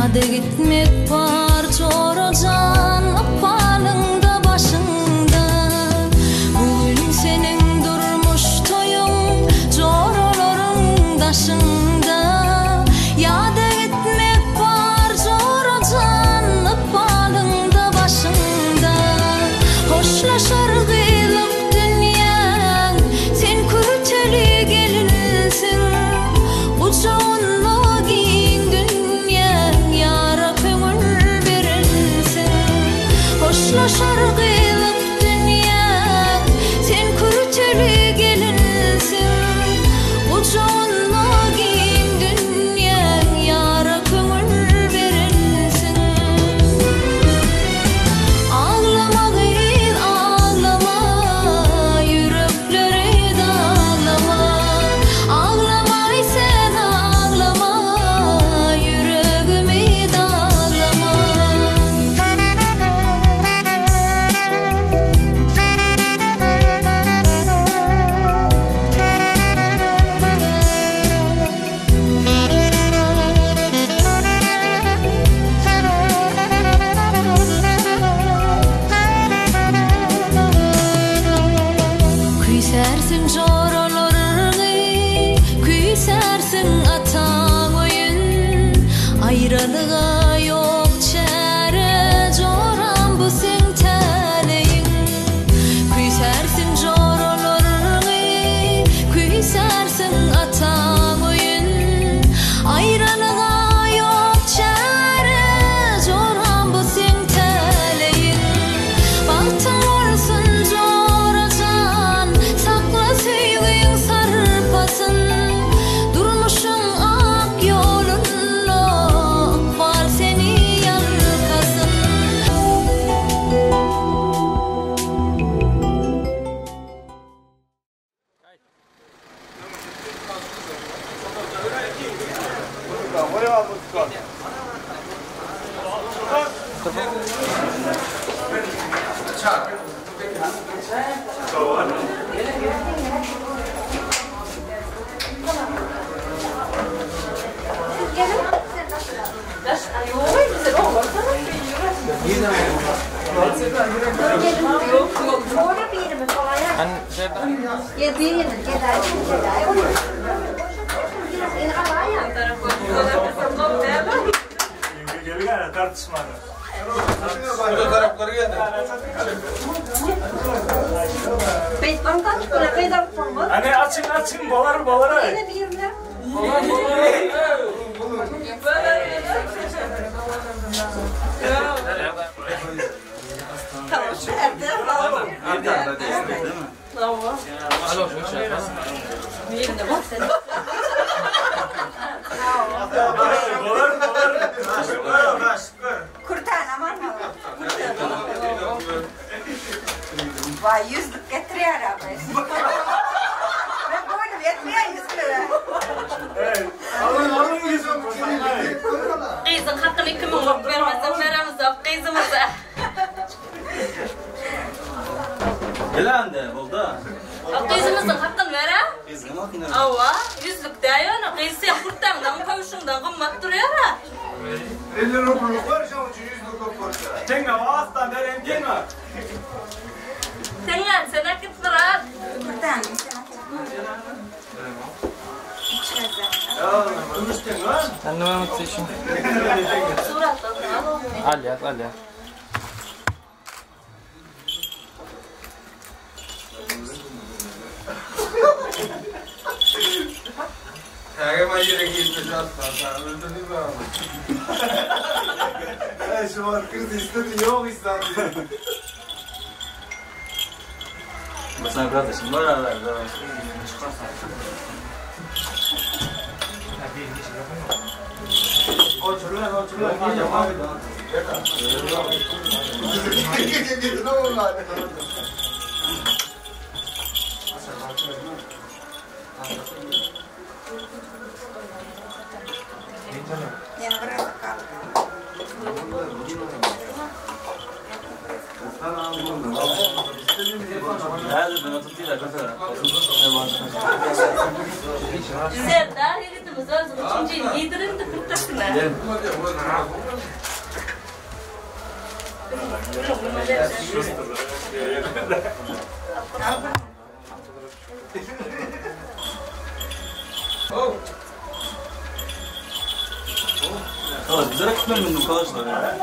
Yada gitmek var çoracan apalında başında. Bugün senin durmuş toyun coraların daşında. Yada gitmek var çoracan apalında başında. Hoşlaşar gıylık dünyan sen kürteli gelinsin. Uçağınla giyin dünya yara kömür verilsin. Hoşlaşar gıylık dünya sen kürteli gelinsin. Uçağınla giyin dünya yara kömür verilsin. Ağlama gıyıl ağlama yürekleri dağlama. Ağlama sen ağlama yüreğimi dağlama. Küysersin joralarını, küysersin atan oyun. Ayrılığa yok çare, joran bu sen taleyin. Küysersin joralarını, küysersin atan oyun. Ayrılığa yok çare, joran bu sen taleyin. Bahtın olsun joracan, sakla sevgin sarpasın. Durmuşun ak yolunda, var seni yalkasın. Gelin tartışma. Hani açın balara. Vay yüzlük getiriyor abi. Ben koydum yetmiyor yüzlüğe. Evet. Alın yüzüm. Kızın hakkını 2 milyon vermezsem veremez yok kızımıza. Gelende oldu. Kızımızın hakkını vere. Kızım hakkını. Ava, yüzlük diyor. Kızı sen kurtamdan, kavuşundan kımmat duruyor ha. 50 rubluk var şu an 100 rubluk var. Tenga vasıtan deren gelme. Sen akit bırak. Buradan. Sen ne yapmak için? Surat al. Al ya. Herkese mayıra gitmiş aslan. Öldürdün mü abi? Şu an kız istedi yok istedi. Basın kardeşim var aralarda. Oturuyor. Ne oldu? Ya bırak bakalım. Nerede ben oturtuyla kadar. Güzel, daha yeri de Canımız özgür üçüncüyü giydirin de kırtasına. خلاص güzel gitmem ben arkadaşlar ya.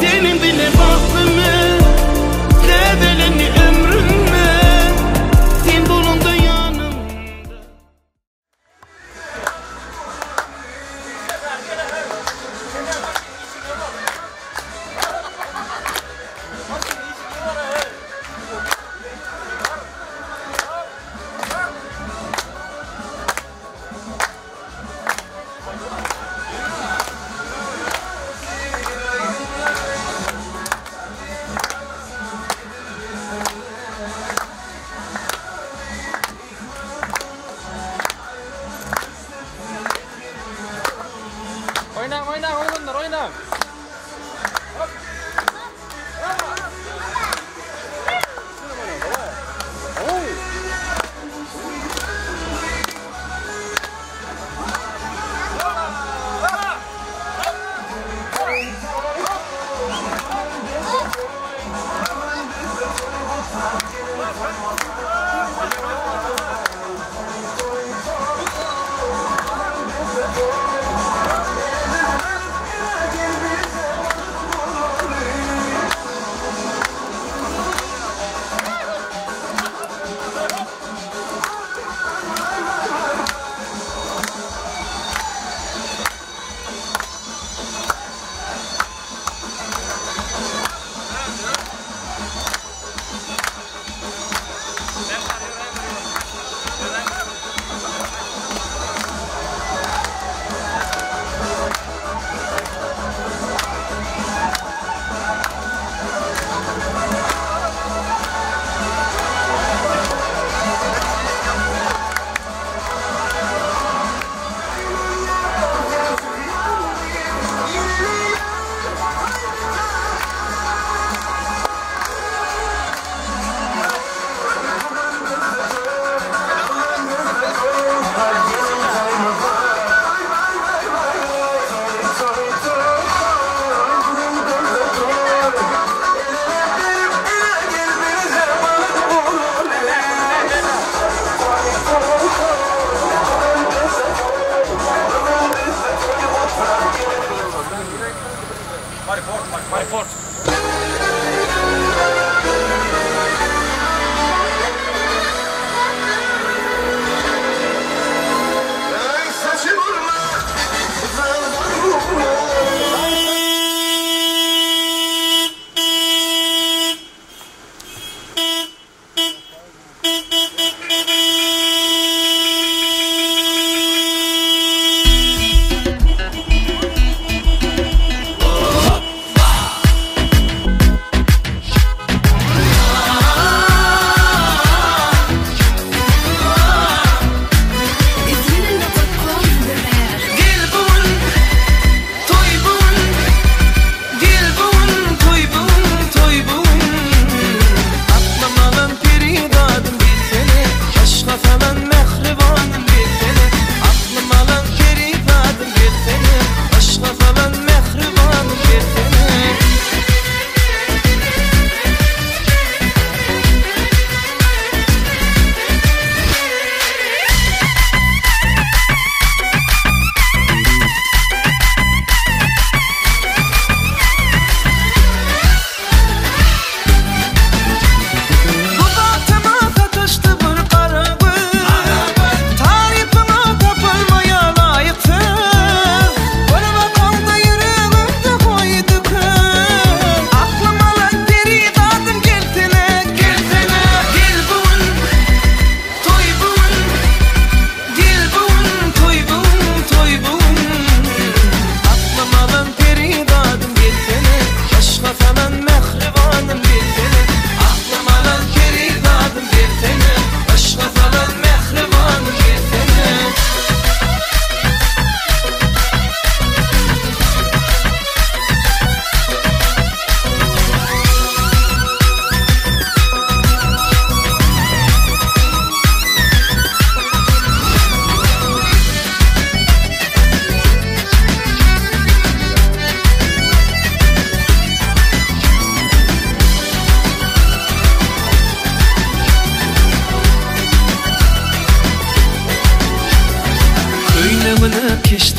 Senin bile bahtımı, seveleni ömrümü, sen bulundun yanımda. Oyna oğlumlar oyna.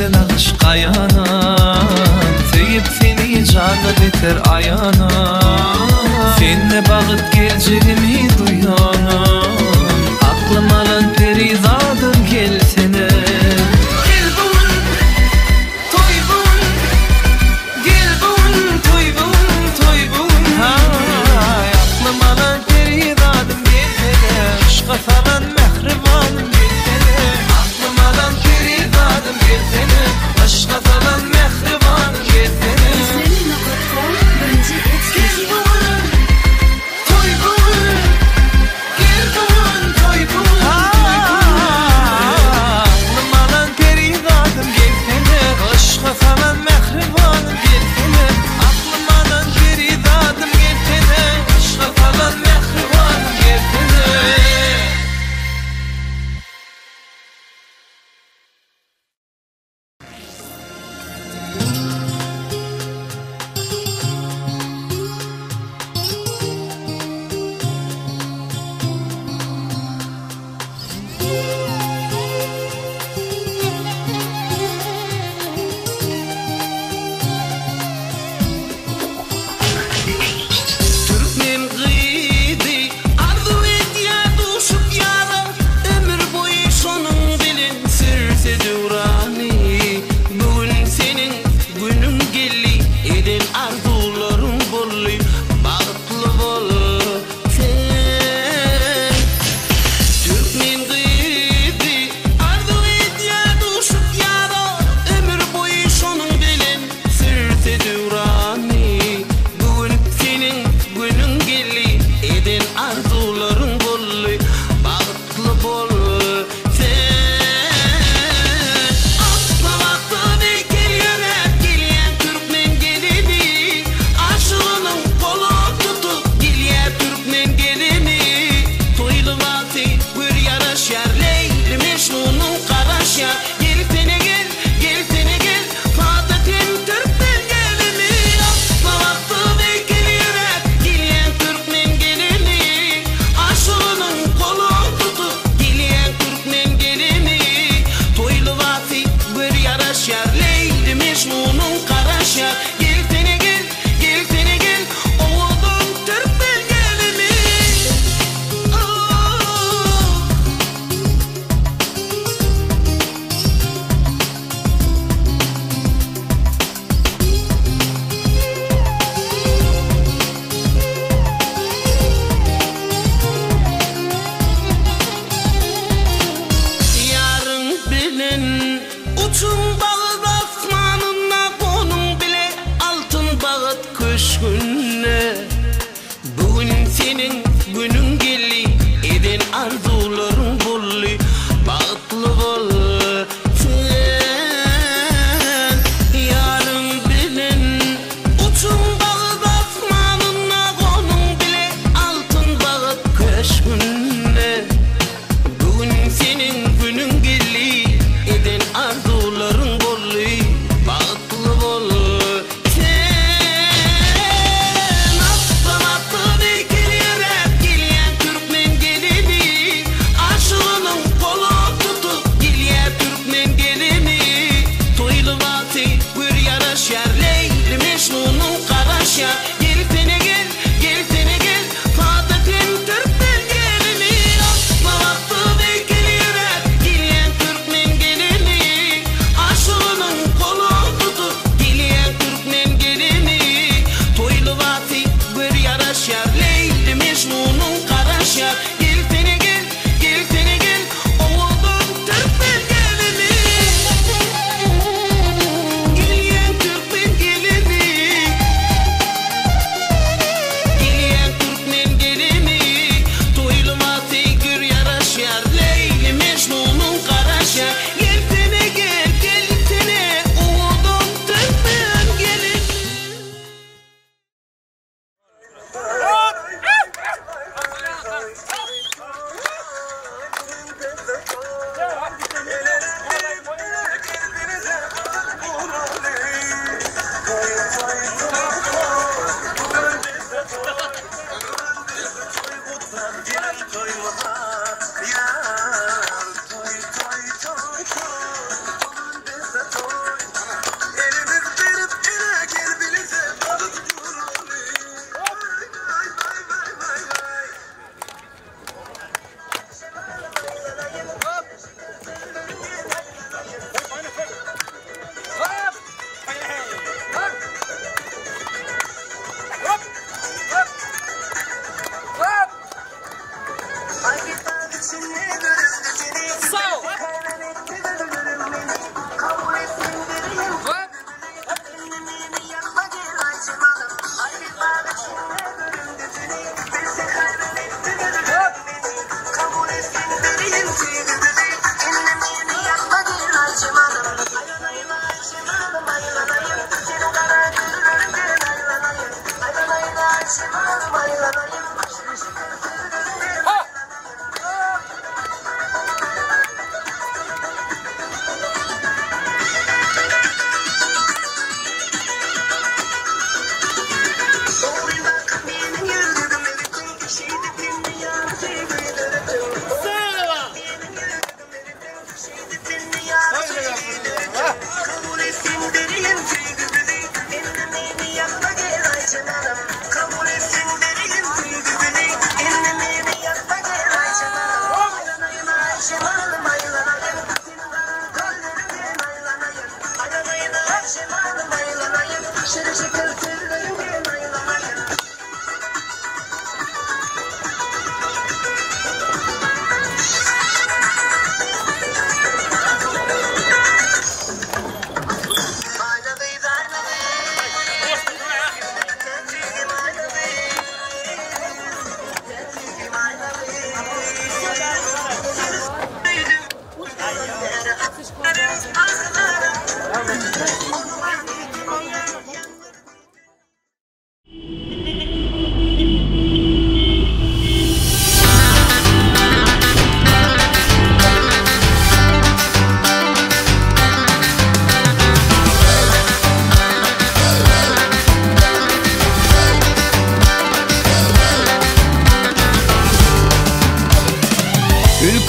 Düştün aşka yanan Teyip seni canı biter ayanan Senle bağıt geleceğimi duyanan Aklım alan perizadım gelsene Gel bugün, toy bugün Gel bugün, toy bugün, toy bugün Hay, aklım alan perizadım gelsene Aşka salan mehribanım gelsene Aklım alan perizadım gelsene Aşka salan mehribanım gelsene Birinci Gel bugün, toy bugün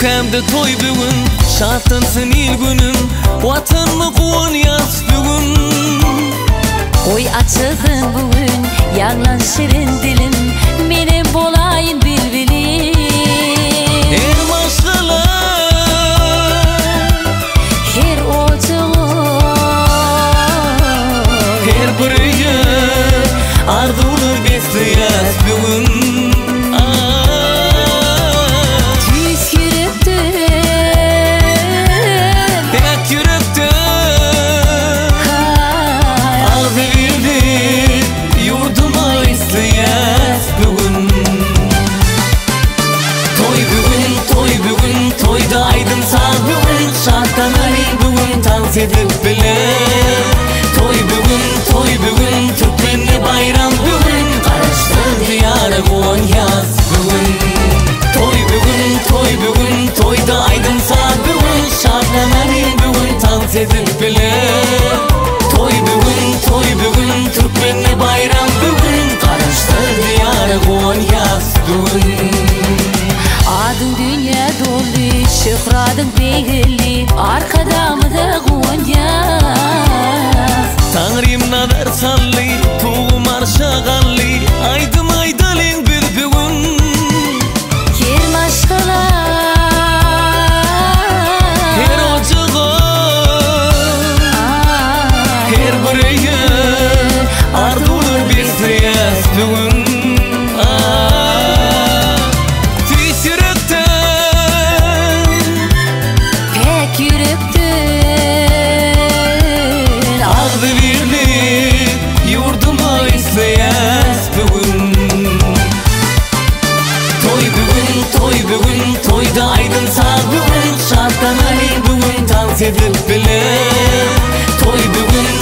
Kökemde toy bugün, şartlansın il günüm, vatanımı kuvan yaz bugün. Oy açığın bugün, yağlan şirin dilim, benim bolayın bilbilim. Her maşgalar, her ocalar, her buraya arzular besleyez bugün. Tüz yürekten, Tek yürekten ağzı verdi, yurduma isteyez bugün. Toy bugün, toy bugün, toyda aydın sağ bugün, şartlanari bugün dans edip bile. Toy bugün, Türkmenli bayram bugün, karıştır diyarı kuvan yaz bugün. Toy bugün, toyda aydın sağ bugün, şartlanari bugün dans edip bile. Toy bugün, Türkmenli bayram bugün, karıştır diyarı kuvan yaz bugün. adın dünya dolu, şöhradın belli, arkadamı da Gonyaz. Tanrım nadar salli, tuğum arşağalli, aydım aydalin bir bugün. Her maşgalar, Her ocalar, her buraya arzular besleyez bugün. Tüz yürekten, pek yürekten, ağzı verdi, yurduma isteyez bugün. Toy bugün, toyda aydın sağ bugün, şartlanari bugün dans edip bile. Toy bugün,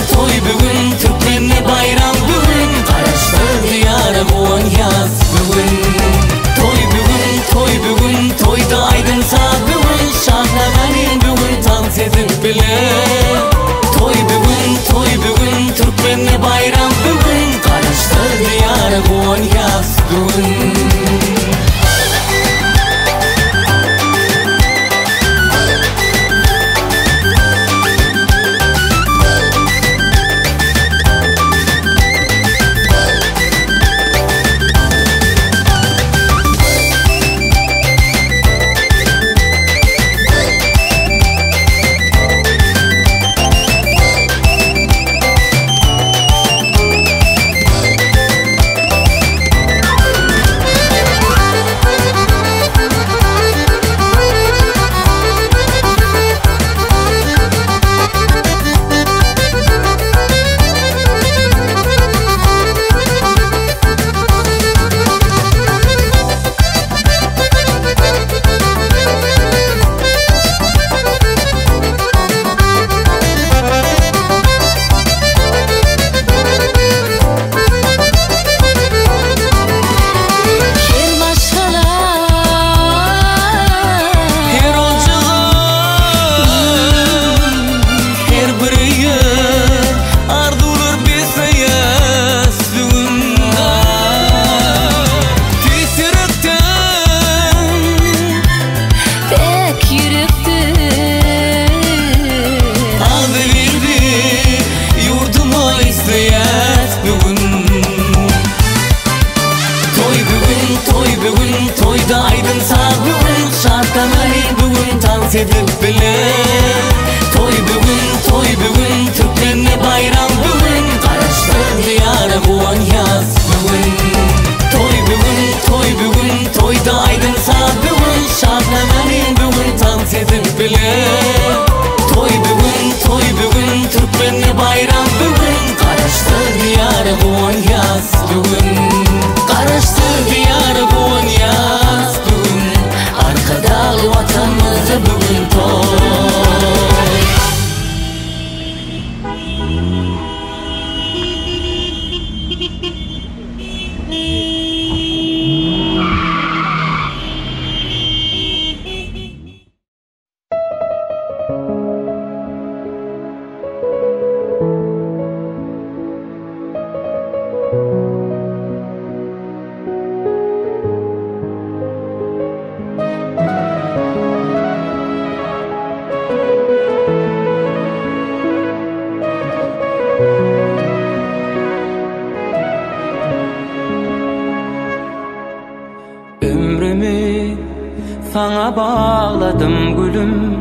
sana bağladım gülüm.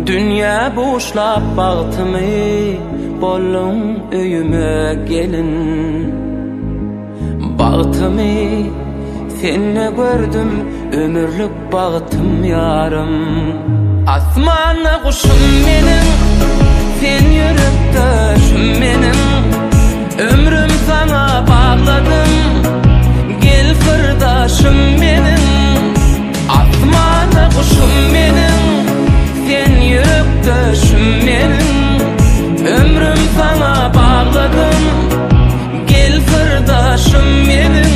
Dünya boşlap bağıtımı, bolun öyüme gelin. Bağıtımı senne gördüm, ömürlük bağıtım yarım. Asmana kuşum benim, sen yürektaşım benim. Ömrüm sana bağladım, gel kırdaşım benim. Asmana kuşum benim, sen yürektaşım benim. Ömrüm sana bağladım, gel kırdaşım benim.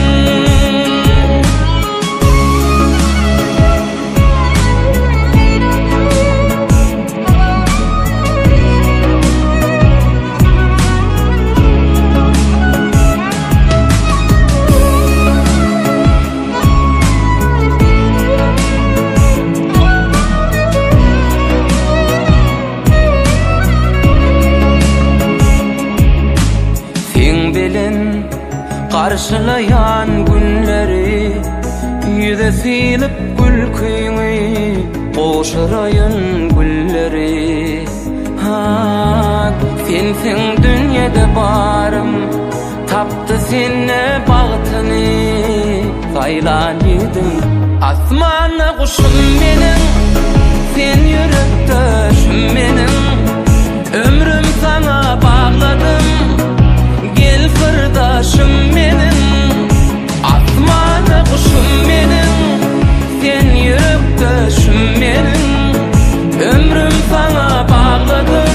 Karşılayan günleri, yüze silip gülküyünü, koşurayın gülleri. Sensin dünyada barım, taptı senne bağıtını, saylan edin. Asmana kuşum benim, sen yürektaşım benim. Ömrüm sana bağladım, gel kırdaşım benim. Asmana kuşum benim, sen yürektaşım benim. Ömrüm sana bağladım,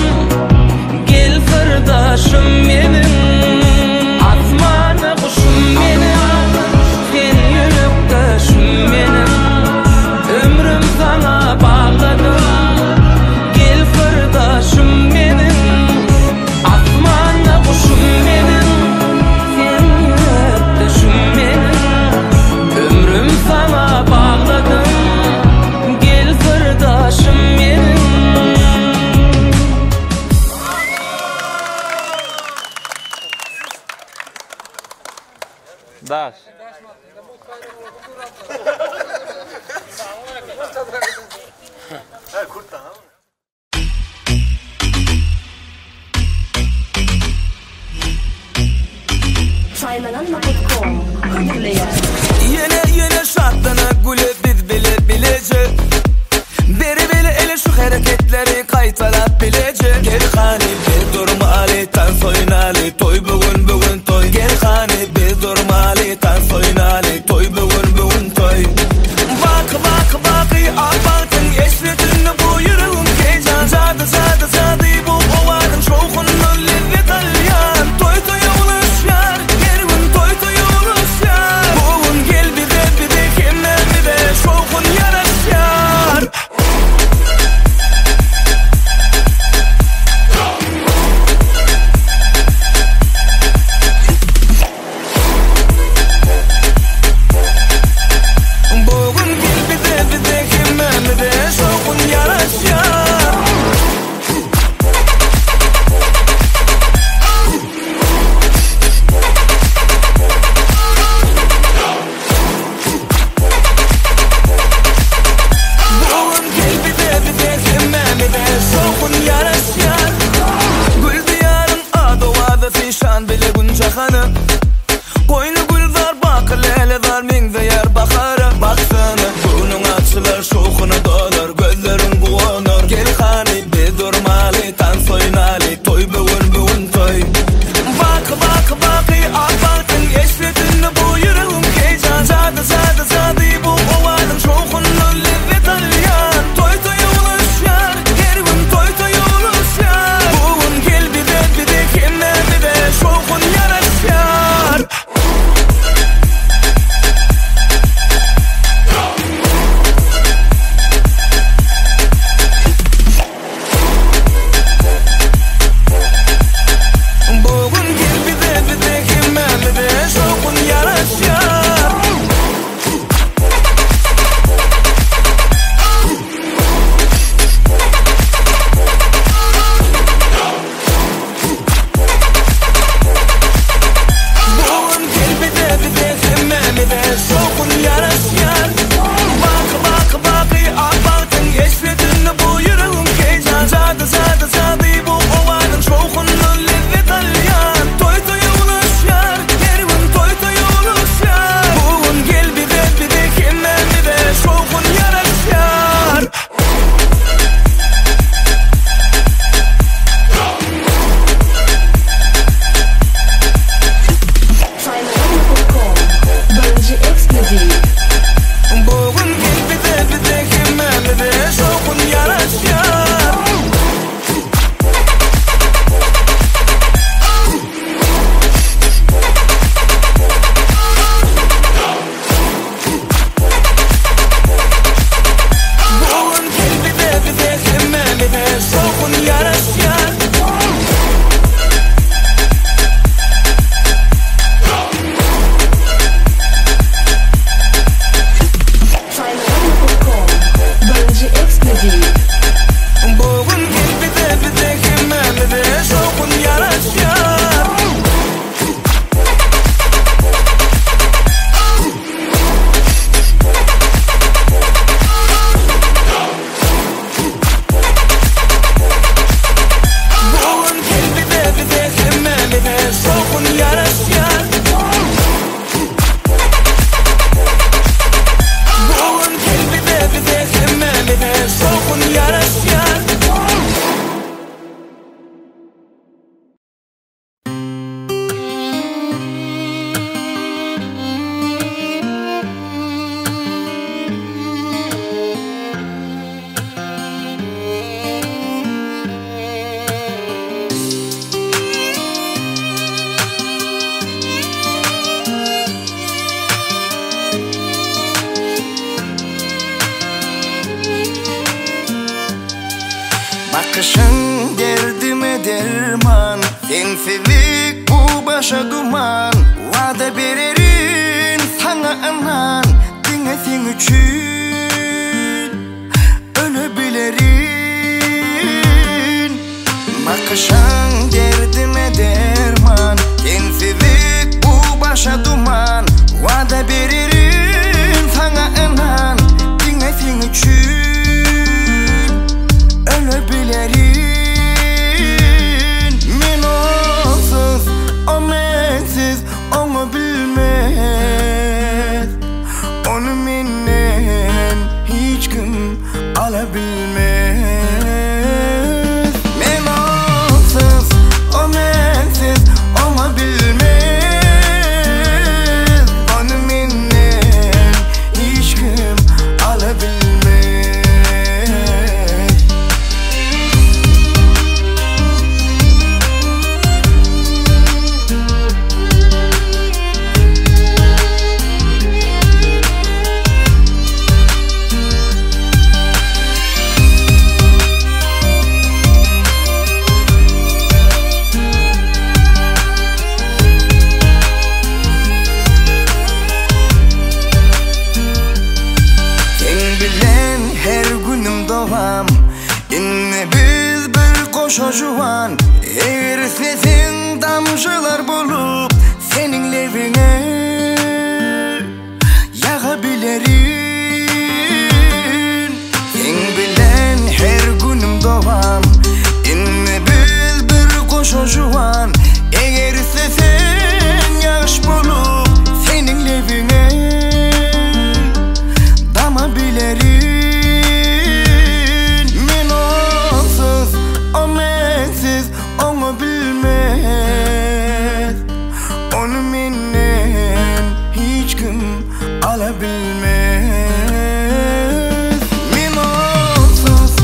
gel kırdaşım benim. Asmana kuşum benim, sen yürektaşım benim. Ömrüm sana bağladım, gel kırdaşım benim. Asmana kuşum benim, sen yürektaşım benim. Ömrüm sana bağladım, gel kırdaşım benim. Daş. Yine şartlarına gülü biz bilece. Beri ele şu hareketleri kaytalat bilece. Gel hani bir durmalı, tan soynalı, toy bugün toy. Gel hani bir durmalı, tan soynalı, toy bugün toy. Bak abartın eşletin bu yüreğim heyecan. Zadı bu ovarın şokunun lezzet alyan. Toy ulaşar, her gün toy ulaşar. Bugün gel bir de kimler bir de şokun yaraşar. emmamine soğun yarasyan Bugün kelbide bize emmamine soğun yarasyan Bakışın derdime derman Sensilik bu başa duman Vade vererin sana anan Dinlesin için ölebilirin Bakışın derdime derman Sensilik bu başa duman Vade vererin sana anan Dinlesin için ölebilirin Men onsuz, o mensiz, onu bilmez Onu menden hiç kim alabilmez Men onsuz, o mensiz, onu bilmez Onu menden hiç kim alabilmez Çocuğun eğer sesin damcılar bulup senin levine yağabilirin Sen bilen her günüm doğam inne biz bir koşucuğun eğer sesin yaş bulup senin levine damabilirin Onu bilmez Onu menden hiç kim alabilmez Men onsuz,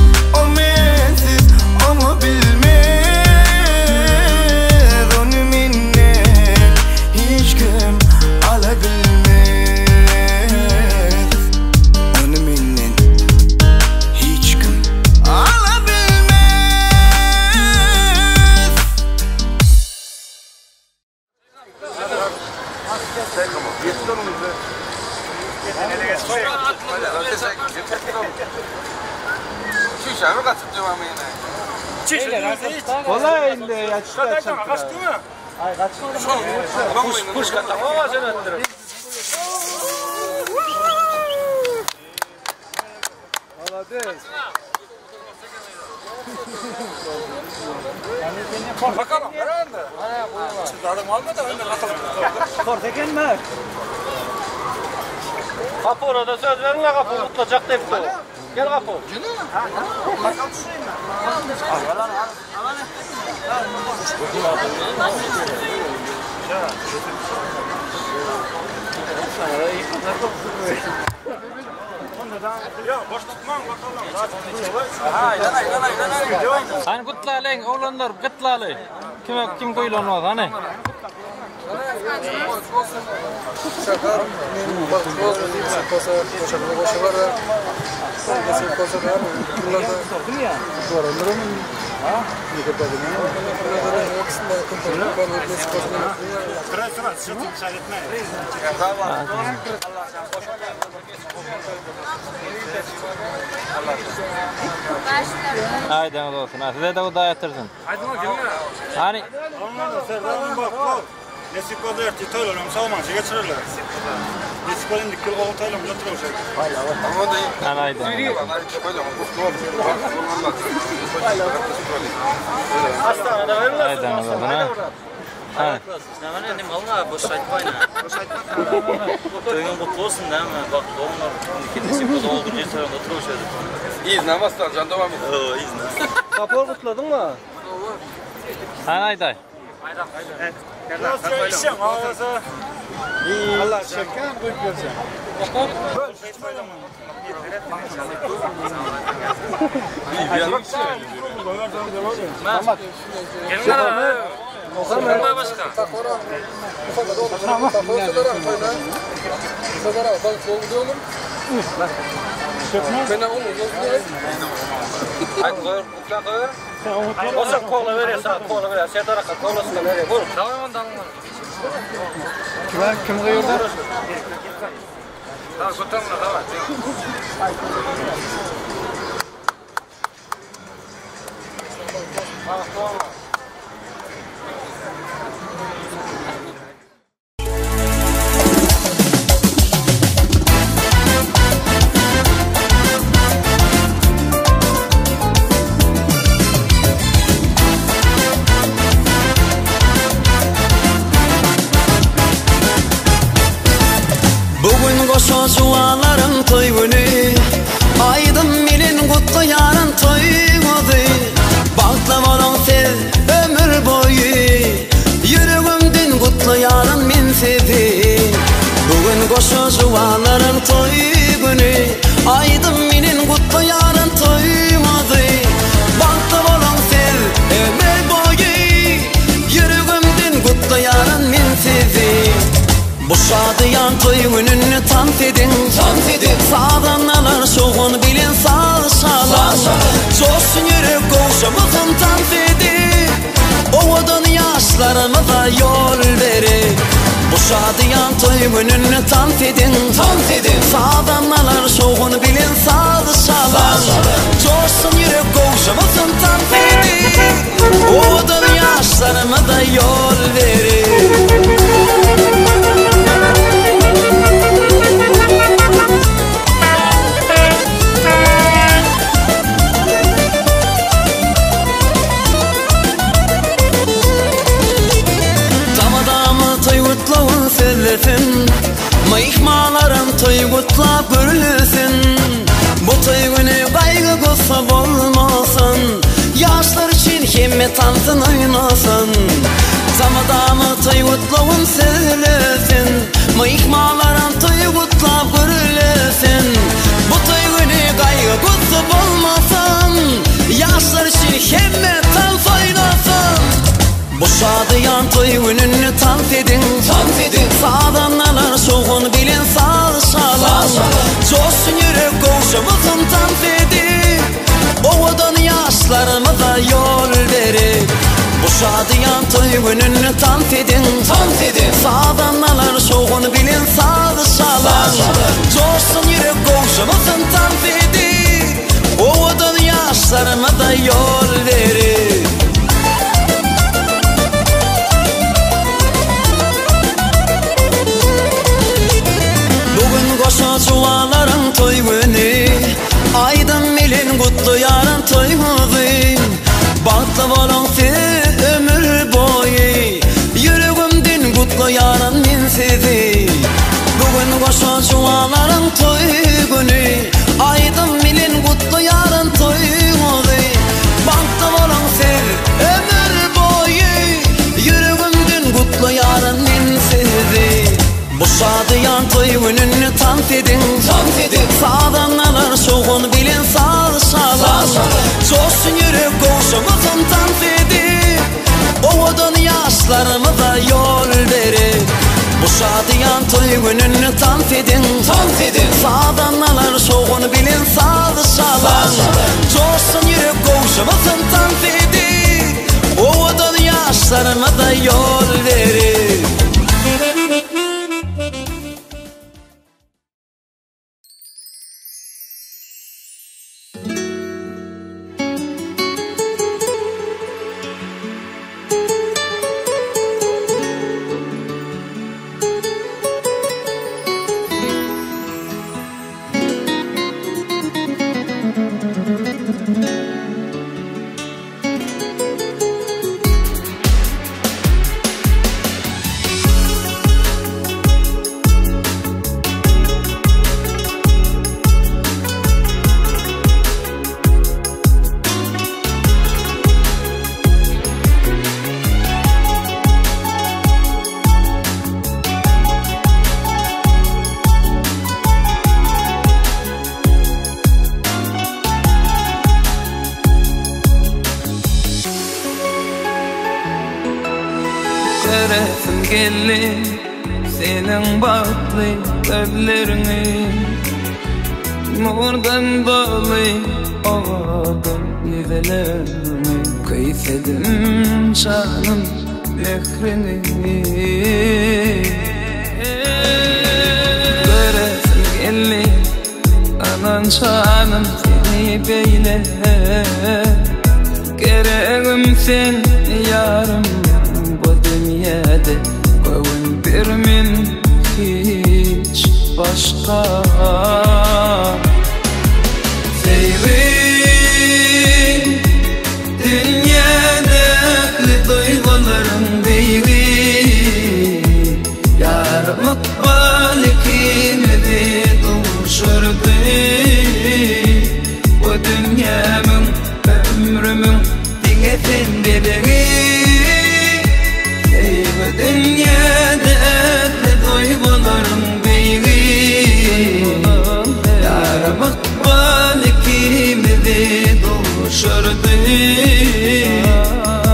o mensiz, onu bilmez Onu menden hiç kim alabilmez Onu menden hiç kim Şişemi kaçıp devam yine. Kolay indi ya çıktı. Kaçtı mı? Ay kaçmadı. Kuş kaçtı. Hava sen attırır. Bakalım. Nerede? Çıkardım almadı. Önde bakalım. Korteken mi? Kapı orada söz verin la kapı tutacak deyip de. Gel kapı. Ya boş tutmam bakalım. Hani kutlayın oğlanlar kutlayın. Kim koyulanmaz hani? Şakar. Bak boz değil mi? Kosa var da. Mesela kosa var. Bunlarda değil ya. Doğrudur mu? Ha? Ne kadar değil mi? Bunlarda hepsinde kompanya var. Hepsi kosa. Kırasına sıçratın çayetme. Haydi olsun. Size de o da yatırsın. Haydi bakayım ya. Hani? Anladım. Serdar'ın bak. Nesiko'da ertitayla savman şey geçirirler. Nesiko'nun dikil oltayla götürüyor şey. Ama da Haydi. Hastanede verirler. Haydi olsun ha. Ne malına boş aytmayın. Toyun kutlu olsun değil mi? Bak onlar kendisi kutlu oldu diye sonra oturuyor. İyiyiz namazdan can devam et. İyiyiz. Kapor kutladın mı? Haydi. Nasıl işin ağzı? Allah şeker koyup versin. Kim kıyırdı? Bugün koşa juvalarım toy günü Aydın milin kutlu yarın toymadı Baklavadan sev ömür boyu Yüreğimden kutlu yarın min sevdim Bugün koşa juvalarım toy günü Aydın milin kutlu yarın toymadı Baklavadan sev ömür boyu Yüreğimden kutlu yarın min sevdim Bu şadiyan toy gününü tant edin Sağdan alır şoğun bilin sağ şalan Coşsun yürek koşamızın tant edin Ovadan yaşlarımıza yol verin Bu şadiyan toy gününü tant edin Sağdan alır şoğun bilin sağ şalan Coşsun yürek koşamızın tant edin Ovadan yaşlarımıza yol verin Mayıkmalarım toy kutlap görülsün Bu toy günü kaygı kutsap olmasın Yaşlar için himmet tansın oynasın Zamadamı toy kutlağın söylesin Mayıkmalarım toy kutlap görülsün Bu toy günü kaygı kutsap olmasın Yaşlar için himmet tansın oynasın Bu şadiyan toy gününü tant edin Sağdan alır şoğun bilin sağ şalan Coşsun yürek koşamızın tant edin Ovadan yaşlarımıza yol verin Bu şadiyan toy gününü tant edin Sağdan alır şoğun bilin sağ şalan Coşsun yürek koşamızın tant edin Ovadan yaşlarımıza yol verin Koşa juvaların toy günü Aydın milin kutlu yarın toymadı Baklavadan sev ömür boyu Yüreğimden kutlu yarın min sizi Bugün koşa juvaların toy günü Aydın milin kutlu yarın toymadı Baklavadan sev ömür boyu Yüreğimden kutlu yarın min sizi Bu şadiyan toy gününü tant edin Sağdan alır şoğun bilin sağ şalan Coşsun yürek koşamızın tant edin Ovadan yaşlarımıza yol verin Bu şadiyan toy gününü tant edin Sağdan alır şoğun bilin sağ şalan Coşsun yürek koşamızın tant edin Ovadan yaşlarımıza yol verin Göresim geldi senin batlı gözlerini, nurdan dolu ovadan yüzelerini, kıyfedim canım mehrini. Göresim geldi anan canım seni beyle, gereğim sen yarım bu dünyada, koyun birmin hiç başka. Sevin dünyadaki duyguların beyri, yarımlık balikini duruşurdu. Bu dünyamın ömrümün dinletin bebeği, bu dünyada duyguların beyri, yarımlık balikini duruşurdu.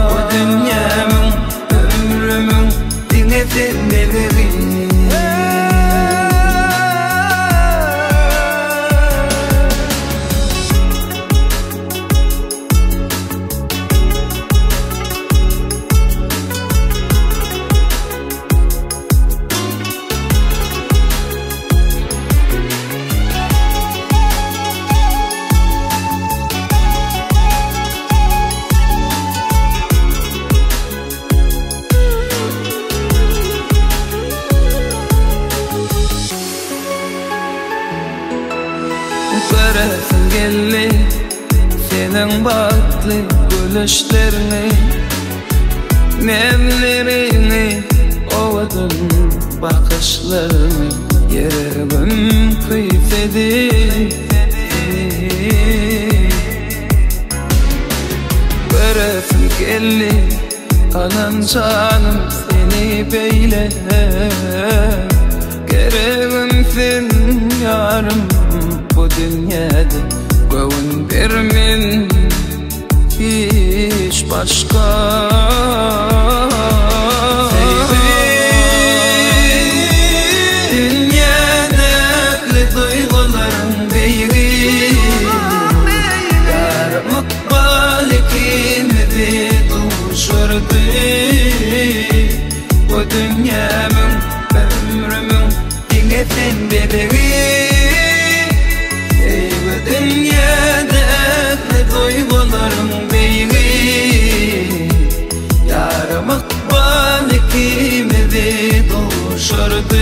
Bu dünyamın ömrümün dinletin bebeği. Göresim geldi senin batlı gülüşlerini, nemlerini, ovadın bakışlarını, yüreğim kıyfedi. Göresim geldi anan canım seni beyle, gereğim sen yarım bu dünyada, koyun birmin hiç başka. Sevin dünyadaki duyguların beyri, yarımlık balikini duruşurdu. Bu dünyamın ömrümün dinletin bebeği, dünyada duygularım beyni, yarımlık balikimi duruşurdu.